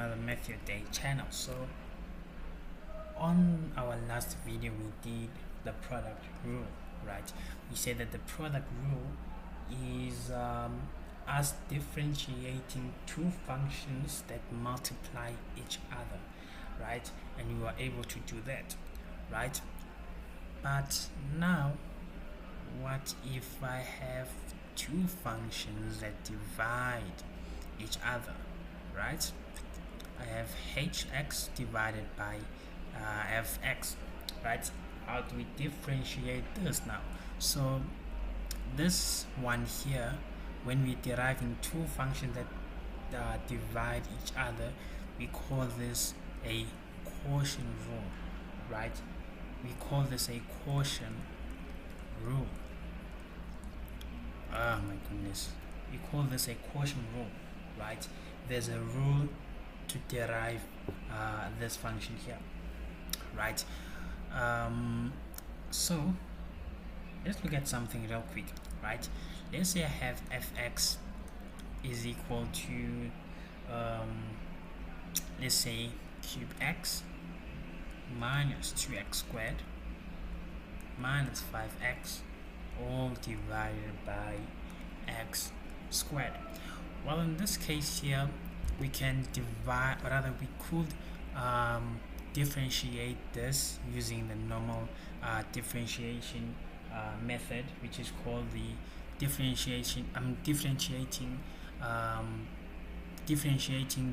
another Matthew Day channel. So on our last video we did the product rule, right? We said that the product rule is us differentiating two functions that multiply each other, right? And we were able to do that, right? But now what if I have two functions that divide each other, right? I have hx divided by fx, right? How do we differentiate this now? So this one here, when we're deriving two functions that divide each other, we call this a quotient rule, right? We call this a quotient rule. Oh my goodness, we call this a quotient rule, right? There's a rule to derive this function here, right? So let's look at something real quick, right? Let's say I have fx is equal to let's say cube x minus 2x squared minus 5x all divided by x squared. Well, in this case here we can divide, or rather we could differentiate this using the normal differentiation method, which is called the differentiating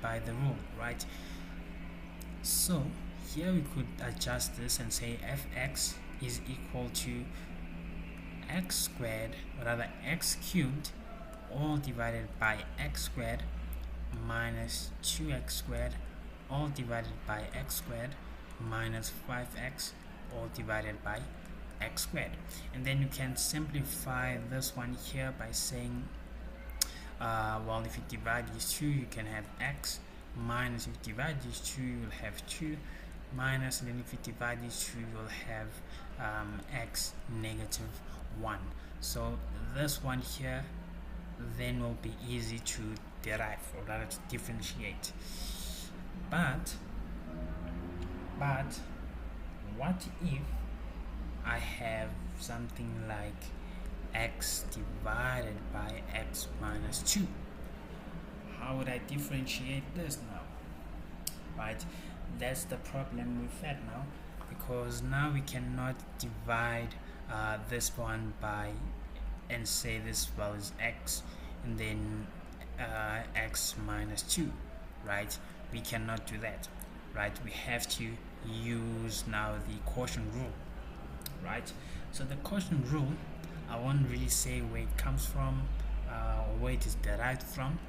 by the rule, right? So here we could adjust this and say fx is equal to x squared, or rather x cubed, all divided by x squared minus 2x squared all divided by x squared minus 5x all divided by x squared. And then you can simplify this one here by saying well, if you divide these two you can have x minus, if you divide these two you'll have 2 minus, and then if you divide these two you'll have x negative 1. So this one here then will be easy to derive, or rather to differentiate. But what if I have something like x divided by x minus 2? How would I differentiate this now, right? That's the problem with that now, because now we cannot divide this one by and say this well is x and then x minus 2, right? We cannot do that, right? We have to use now the quotient rule, right? So the quotient rule, I won't really say where it comes from or where it is derived from,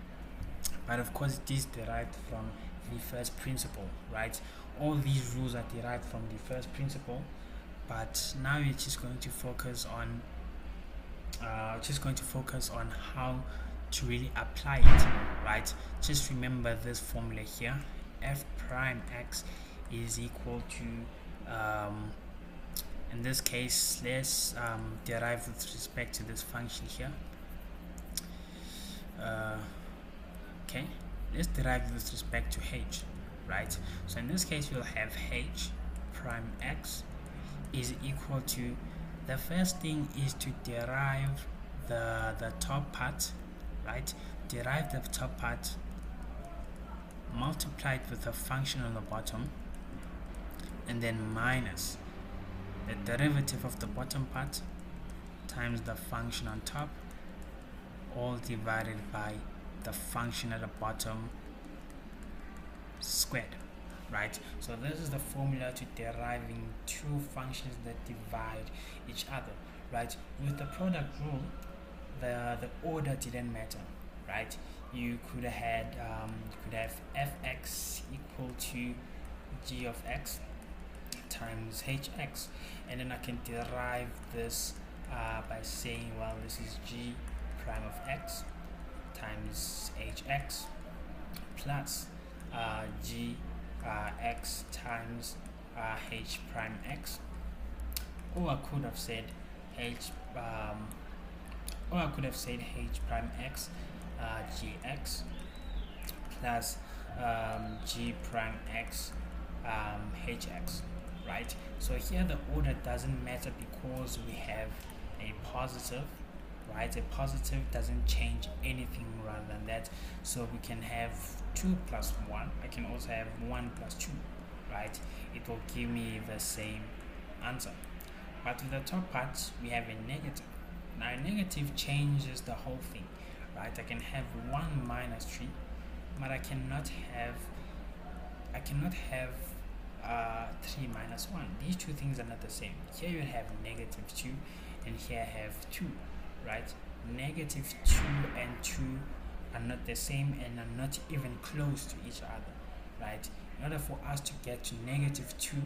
but of course it is derived from the first principle, right? All these rules are derived from the first principle, but now we're just going to focus on how to really apply it, right? Just remember this formula here: f prime x is equal to in this case let's derive with respect to this function here. Okay, let's derive with respect to h, right? So in this case we'll have h prime x is equal to, the first thing is to derive the top part, right? Derive the top part, multiply it with a function on the bottom, and then minus the derivative of the bottom part times the function on top, all divided by the function at the bottom squared, right? So this is the formula to deriving two functions that divide each other, right? With the product rule, the order didn't matter, right? You could have fx equal to g of x times hx, and then I can derive this by saying, well, this is g prime of x times hx plus g x times h prime x, or I could have said h prime x gx plus g prime x hx, right? So here the order doesn't matter because we have a positive, right? A positive doesn't change anything rather than that. So we can have 2 plus 1. I can also have 1 plus 2, right? It will give me the same answer. But with the top part, we have a negative. Now a negative changes the whole thing, right? I can have 1 minus 3, but I cannot have 3 minus 1. These two things are not the same. Here you have negative 2 and here I have 2, right? Negative 2 and 2 are not the same and are not even close to each other, right? In order for us to get to negative 2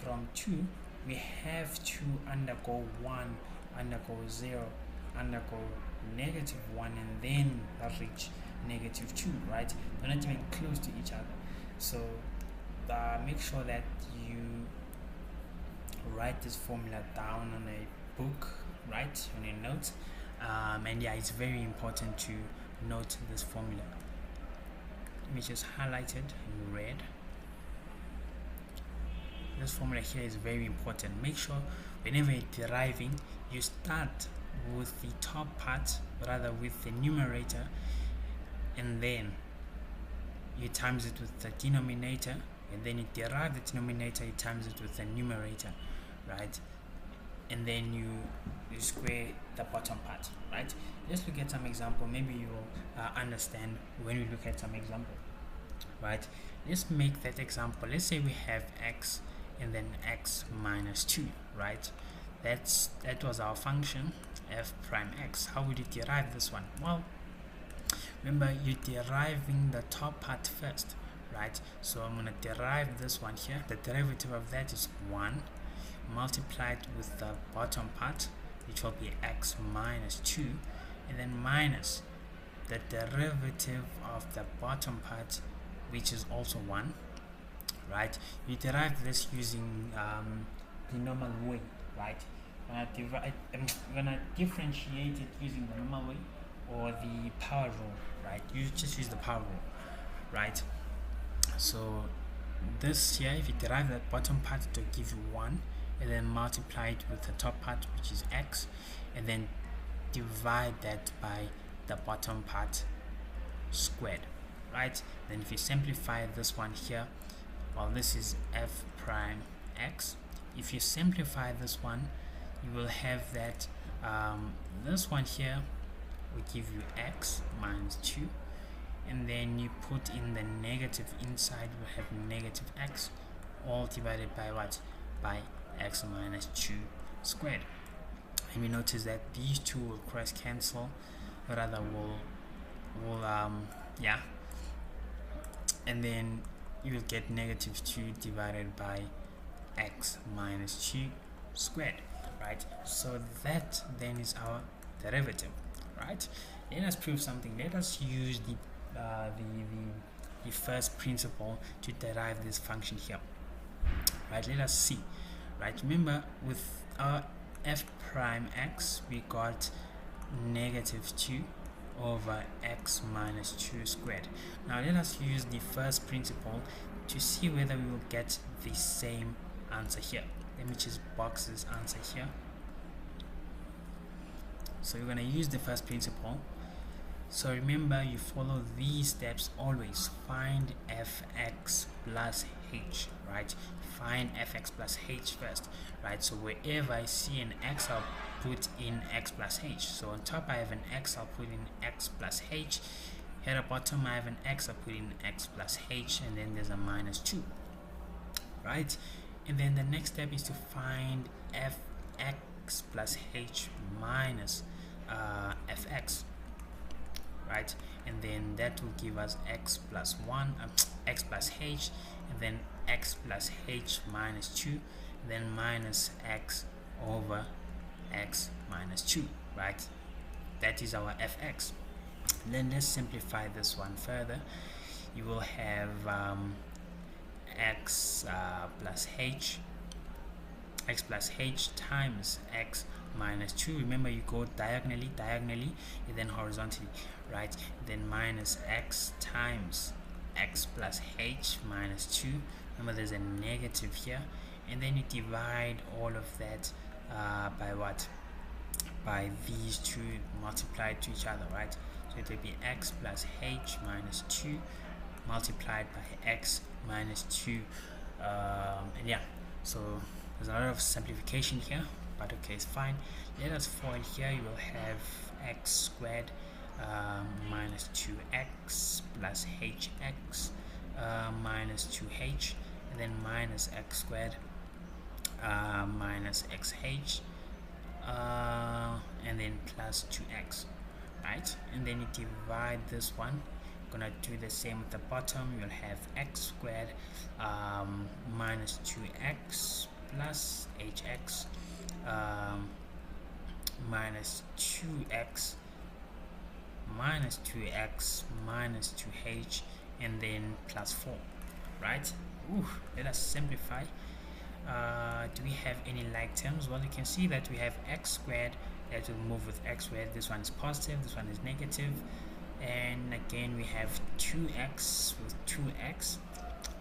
from 2, we have to undergo 1, undergo 0, undergo negative 1, and then reach negative 2, right? They're not even close to each other. So make sure that you write this formula down on a book, right, on a note, and yeah, it's very important to note this formula, which is highlighted in red. This formula here is very important. Make sure whenever you're deriving, you start with the top part, rather with the numerator, and then you times it with the denominator, and then you derive the denominator, you times it with the numerator, right? And then you square the bottom part, right? Let's look at some example. Maybe you'll understand when we look at some example, right? Let's make that example. Let's say we have x and then x minus 2, right? That was our function f prime x. How would you derive this one? Well, remember, you're deriving the top part first, right? So I'm going to derive this one here. The derivative of that is 1 multiplied with the bottom part, which will be x minus 2, and then minus the derivative of the bottom part, which is also 1, right? You derive this using the normal way, right? I'm gonna differentiate it using the normal way or the power rule, right? You just use the power rule, right? So this here, if you derive that bottom part, it will give you 1, and then multiply it with the top part, which is x, and then divide that by the bottom part squared, right? Then if you simplify this one here, well, this is f prime x. If you simplify this one, you will have that this one here will give you x minus 2, and then you put in the negative inside, we'll have negative x, all divided by what? By x minus 2 squared. And we notice that these two will cross cancel, rather will yeah, and then you will get negative 2 divided by x minus 2 squared, right? So that then is our derivative, right? Let us prove something. Let us use the first principle to derive this function here, right? Let us see, right? Remember, with our f prime x, we got negative 2 over x minus 2 squared. Now let us use the first principle to see whether we will get the same answer here. Let me just box this answer here. So you're going to use the first principle. So remember, you follow these steps always. Find fx plus h, right? Find fx plus h first, right? So wherever I see an x, I'll put in x plus h. So on top I have an x, I'll put in x plus h. Here at the bottom I have an x, I'll put in x plus h, and then there's a minus 2, right? And then the next step is to find fx plus h minus fx, right? And then that will give us x plus 1, x plus h, and then x plus h minus 2, then minus x over x minus 2, right? That is our fx. Then let's simplify this one further. You will have x plus h times x minus 2. Remember, you go diagonally and then horizontally, right? Then minus x times x plus h minus 2. Remember there's a negative here, and then you divide all of that by what? By these two multiplied to each other, right? So it will be x plus h minus 2 multiplied by x minus 2, and yeah, so there's a lot of simplification here, but okay, it's fine. Let us find here. You will have x squared minus 2x plus hx minus 2h, and then minus x squared minus xh, and then plus 2x, right? And then you divide this one. Gonna do the same with the bottom. You'll have x squared minus 2x plus hx minus 2x minus 2x minus 2h, and then plus 4, right? Ooh, let us simplify. Do we have any like terms? Well, you can see that we have x squared that will move with x squared. This one is positive, this one is negative, and again we have 2x with 2x.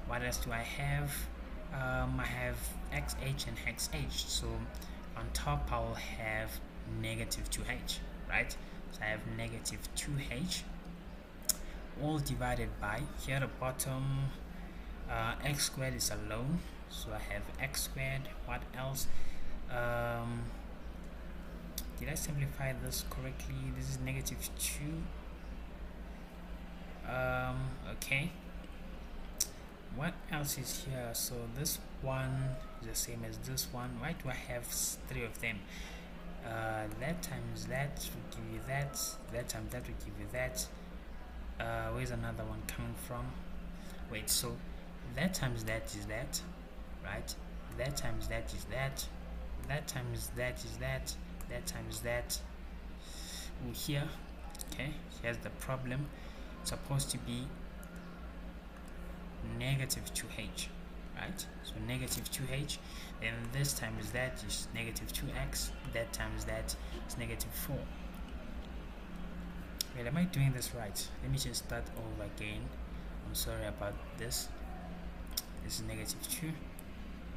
What else do I have? I have xh and xh, so on top I will have negative 2h, right? So I have negative 2h all divided by, here at the bottom, x squared is alone, so I have x squared. What else? Did I simplify this correctly? This is negative 2. Okay, what else is here? So this one is the same as this one. Why do I have 3 of them? That times that will give you that, that times that will give you that. Where's another one coming from? Wait, so that times that is that, right? That times that is that, that times that is that, that times that. Ooh, here, okay, here's the problem. It's supposed to be negative 2h, right? So negative 2h, then this times that is negative 2x, that times that is negative 4. Wait, am I doing this right? Let me just start over again. I'm sorry about this. This is negative 2.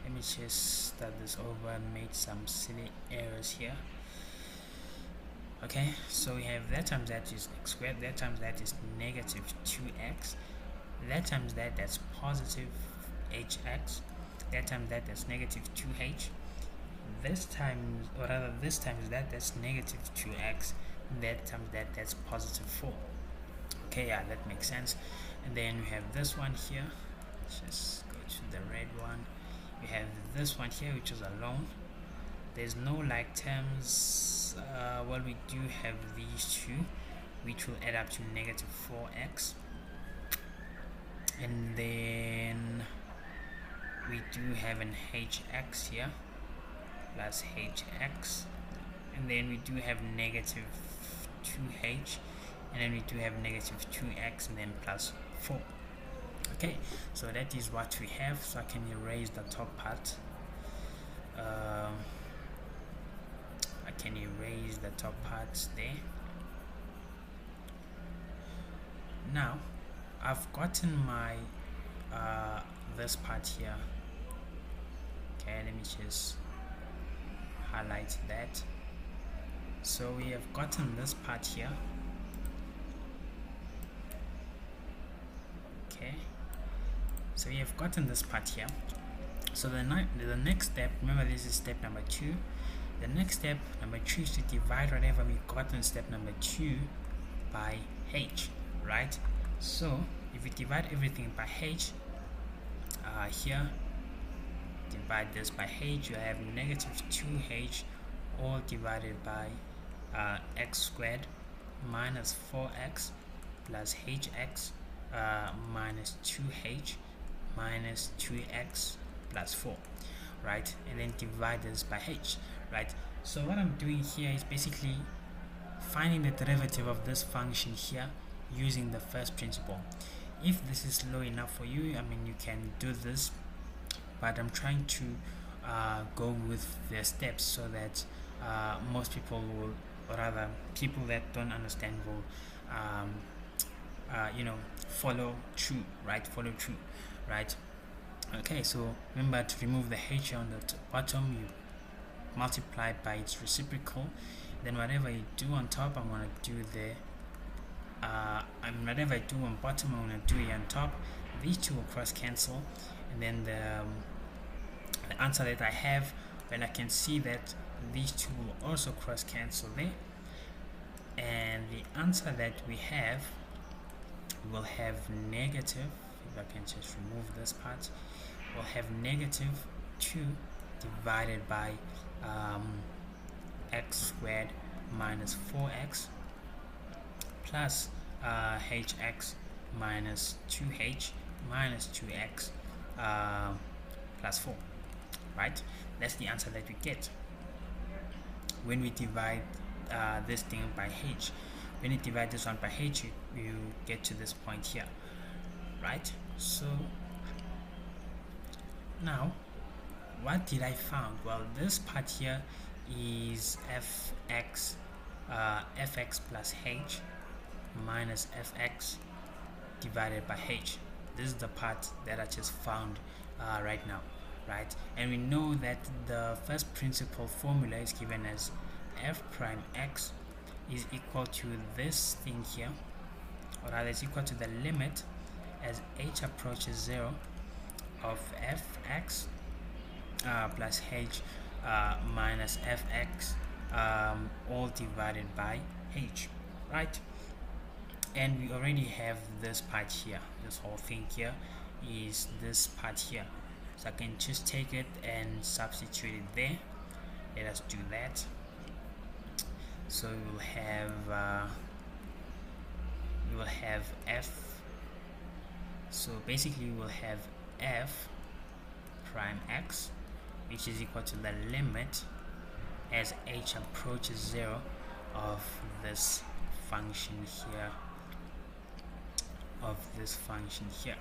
Let me just start this over and make some silly errors here. Okay, so we have that times that is x squared, that times that is negative 2x, that times that that's positive hx, that times that that's negative 2h, this times, or rather this times that that's negative 2x, that times that that's positive 4. Okay, yeah, that makes sense. And then we have this one here. Let's just go to the red one. We have this one here, which is alone. There's no like terms. Well, we do have these two, which will add up to negative 4x, and then we do have an hx here plus hx, and then we do have negative 2h, and then we do have negative 2x, and then plus 4. Okay, so that is what we have. So I can erase the top part. I can erase the top parts there. Now I've gotten my this part here. Okay, let me just highlight that. So we have gotten this part here. Okay, so we have gotten this part here. So the next step, remember this is step number 2. The next step, number 3, is to divide whatever we got in step number 2 by h, right? So if we divide everything by h, here, divide this by h, you have negative 2h all divided by x squared minus 4x plus hx minus 2h minus 2x plus 4, right? And then divide this by h, right? So what I'm doing here is basically finding the derivative of this function here using the first principle. If this is low enough for you, I mean, you can do this, but I'm trying to go with the steps so that most people will, or rather people that don't understand will follow through, right? Follow through, right? Okay, so remember to remove the h on the bottom, you multiply by its reciprocal, then whatever you do on top, I'm gonna do there. And whatever I do on bottom, I'm gonna do it on top. These two will cross cancel, and then the answer that I have, well, I can see that these two will also cross cancel there, and the answer that we have will have negative, if I can just remove this part, we'll have negative 2 divided by x squared minus 4x plus hx minus 2h minus 2x plus 4, right? That's the answer that we get when we divide this thing by h. When you divide this one by h, you get to this point here, right? So now what did I found? Well, this part here is fx plus h minus fx divided by h. This is the part that I just found right now, right? And we know that the first principle formula is given as f prime x is equal to this thing here, or rather is equal to the limit as h approaches 0 of fx plus h minus fx all divided by h, right? And we already have this part here. This whole thing here is this part here, so I can just take it and substitute it there. Let us do that. So we will have f, so basically we will have f prime x, which is equal to the limit as h approaches 0 of this function here,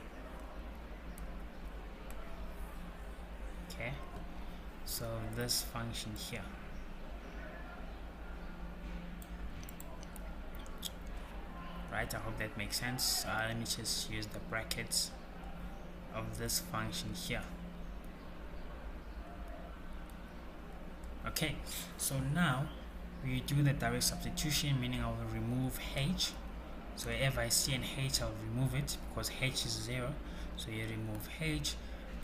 okay? So this function here, right? I hope that makes sense. Let me just use the brackets of this function here. Okay, so now we do the direct substitution, meaning I will remove h. So if I see an h, I'll remove it because h is 0. So you remove h,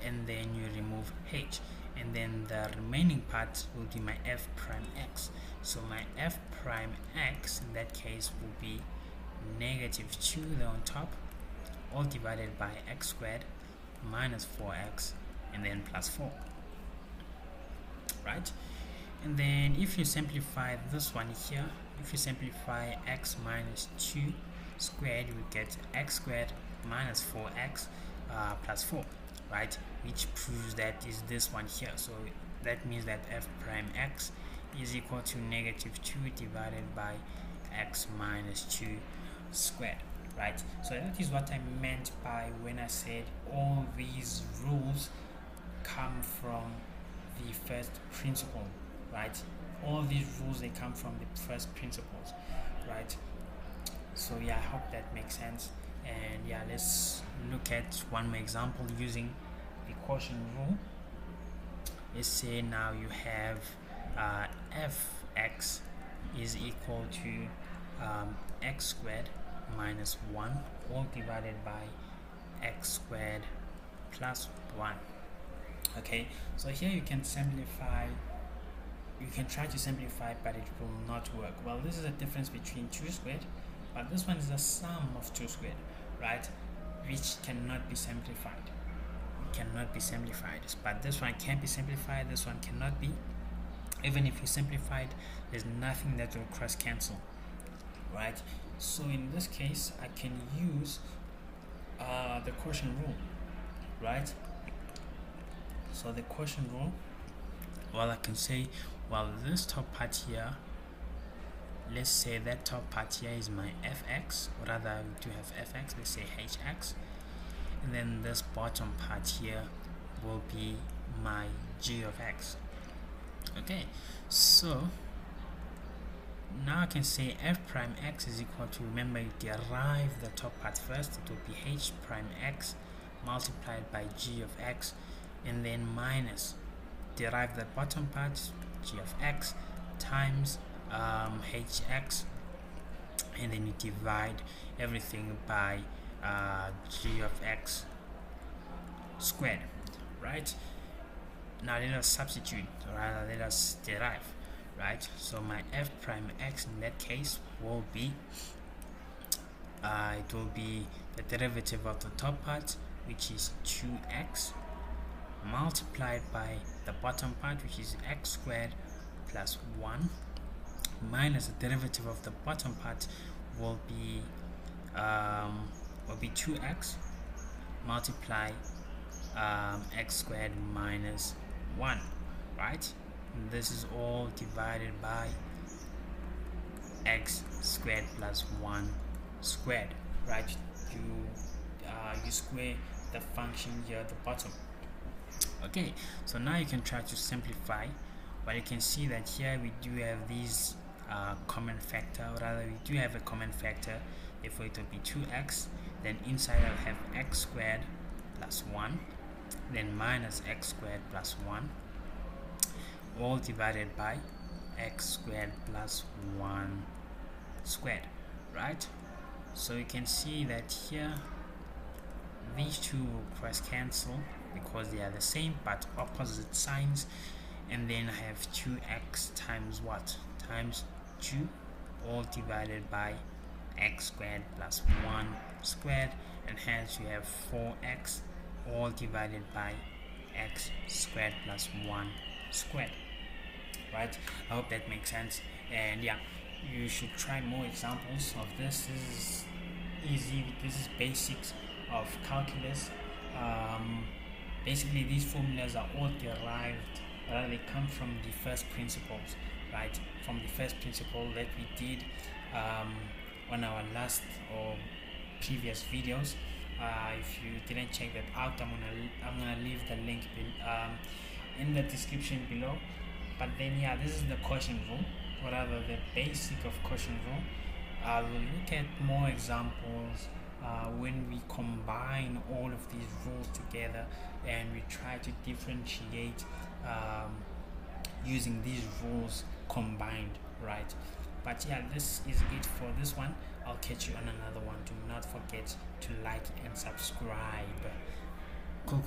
and then you remove h, and then the remaining part will be my f prime x. So my f prime x in that case will be negative 2 there on top, all divided by x squared minus 4x, and then plus 4, right? And then if you simplify this one here, if you simplify x minus 2 squared, you will get x squared minus 4x plus 4, right? Which proves that is this one here. So that means that f prime x is equal to negative 2 divided by x minus 2 squared, right? So that is what I meant by when I said all these rules come from the first principle, right? All these rules, they come from the first principles, right? So yeah, I hope that makes sense. And yeah, let's look at one more example using the quotient rule. Let's say now you have fx is equal to x squared minus 1 all divided by x squared plus 1. Okay, so here you can simplify, you can try to simplify, but it will not work. Well, this is a difference between 2 squared, but this one is the sum of 2 squared, right? Which cannot be simplified. It cannot be simplified, but this one can be simplified, this one cannot be. Even if you simplify it, there's nothing that will cross cancel, right? So in this case, I can use the quotient rule, right? So the quotient rule, well, I can say, well, this top part here, let's say that top part here is my fx, or rather we do have fx, let's say hx, and then this bottom part here will be my g of x. Okay, so now I can say f prime x is equal to, remember you derive the top part first, it will be h prime x multiplied by g of x, and then minus derive the bottom part, g of x, times hx, and then you divide everything by g of x squared, right? Now let us substitute, or rather let us derive, right? So my f prime x in that case will be it will be the derivative of the top part, which is 2x, multiplied by the bottom part, which is x squared plus 1, minus the derivative of the bottom part will be 2x multiply x squared minus 1, right? And this is all divided by x squared plus 1 squared, right? You square the function here at the bottom. Okay, so now you can try to simplify, but you can see that here we do have these common factor, or rather we do have a common factor. Therefore it will be 2x, then inside I'll have x squared plus 1, then minus x squared plus 1, all divided by x squared plus 1 squared, right? So you can see that here these two will cross cancel because they are the same but opposite signs, and then I have 2x times what? Times 2, all divided by x squared plus 1 squared, and hence you have 4x all divided by x squared plus 1 squared, right? I hope that makes sense. And yeah, you should try more examples of this. This is easy, this is basics of calculus. Basically these formulas are all derived, they come from the first principles, right? From the first principle that we did on our last or previous videos. If you didn't check that out, I'm gonna leave the link in the description below. But then yeah, this is the quotient rule, or rather the basic of quotient rule. We'll look at more examples when we combine all of these rules together and we try to differentiate using these rules combined, right? But yeah, this is it for this one. I'll catch you on another one. Do not forget to like and subscribe. Cool.